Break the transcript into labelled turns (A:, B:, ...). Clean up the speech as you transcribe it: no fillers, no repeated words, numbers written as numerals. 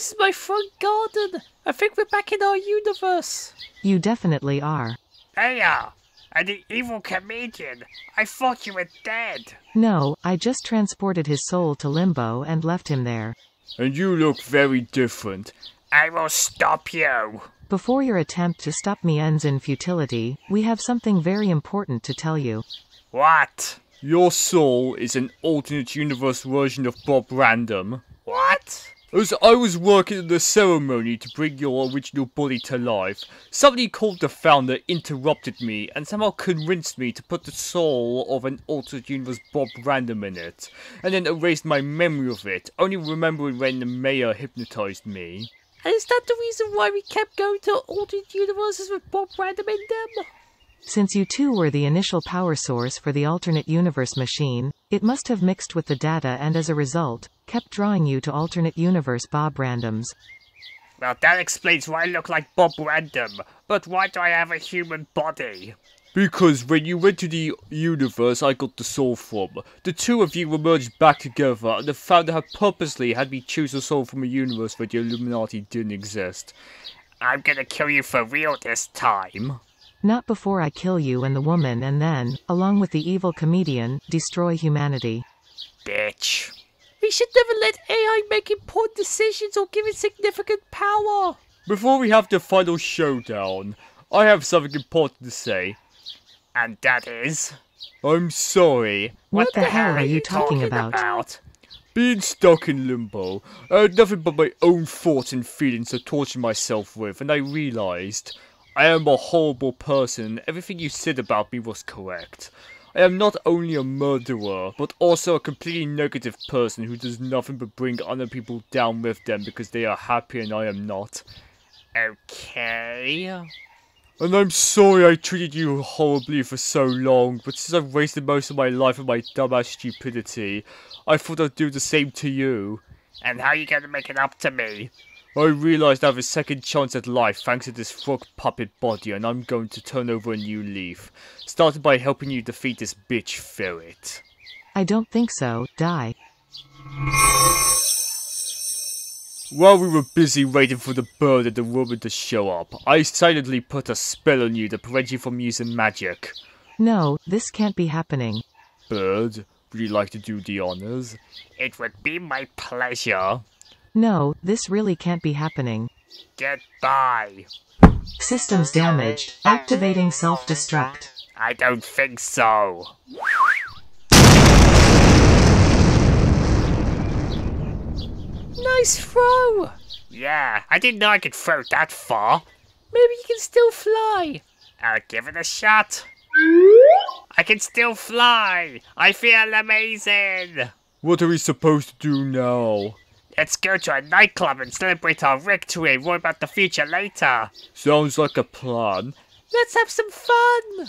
A: This is my front garden. I think we're back in our universe.
B: You definitely are.
C: Hey, and the evil comedian. I thought you were dead.
B: No, I just transported his soul to Limbo and left him there.
D: And you look very different.
C: I will stop you.
B: Before your attempt to stop me ends in futility, we have something very important to tell you.
C: What?
D: Your soul is an alternate universe version of Bob Random.
C: What?
D: As I was working in the ceremony to bring your original body to life, somebody called the founder interrupted me and somehow convinced me to put the soul of an alternate universe Bob Random in it, and then erased my memory of it, only remembering when the mayor hypnotized me.
A: And is that the reason why we kept going to alternate universes with Bob Random in them?
B: Since you two were the initial power source for the alternate universe machine, it must have mixed with the data and as a result, kept drawing you to alternate universe Bob Randoms.
C: Well, that explains why I look like Bob Random, but why do I have a human body?
D: Because when you went to the universe I got the soul from, the two of you were merged back together and the founder had purposely had me choose a soul from a universe where the Illuminati didn't exist.
C: I'm gonna kill you for real this time.
B: Not before I kill you and the woman and then, along with the evil comedian, destroy humanity.
C: Bitch.
A: We should never let AI make important decisions or give it significant power.
D: Before we have the final showdown, I have something important to say.
C: And that is?
D: I'm sorry.
B: What the hell are you talking
C: about?
D: Being stuck in limbo, I had nothing but my own thoughts and feelings to torture myself with, and I realized I am a horrible person and everything you said about me was correct. I am not only a murderer, but also a completely negative person who does nothing but bring other people down with them because they are happy and I am not.
C: Okay.
D: And I'm sorry I treated you horribly for so long, but since I've wasted most of my life on my dumbass stupidity, I thought I'd do the same to you.
C: And how are you gonna make it up to me?
D: I realised I have a second chance at life thanks to this frog puppet body, and I'm going to turn over a new leaf. Started by helping you defeat this bitch ferret.
B: I don't think so. Die.
D: While we were busy waiting for the bird and the woman to show up, I silently put a spell on you to prevent you from using magic.
B: No, this can't be happening.
D: Bird, would you like to do the honors?
C: It would be my pleasure.
B: No, this really can't be happening.
C: Goodbye.
B: Systems damaged. Activating self-destruct.
C: I don't think so.
A: Nice throw.
C: Yeah, I didn't know I could throw that far.
A: Maybe you can still fly.
C: I'll give it a shot. I can still fly. I feel amazing.
D: What are we supposed to do now?
C: Let's go to a nightclub and celebrate our victory and worry about the future later.
D: Sounds like a plan.
A: Let's have some fun.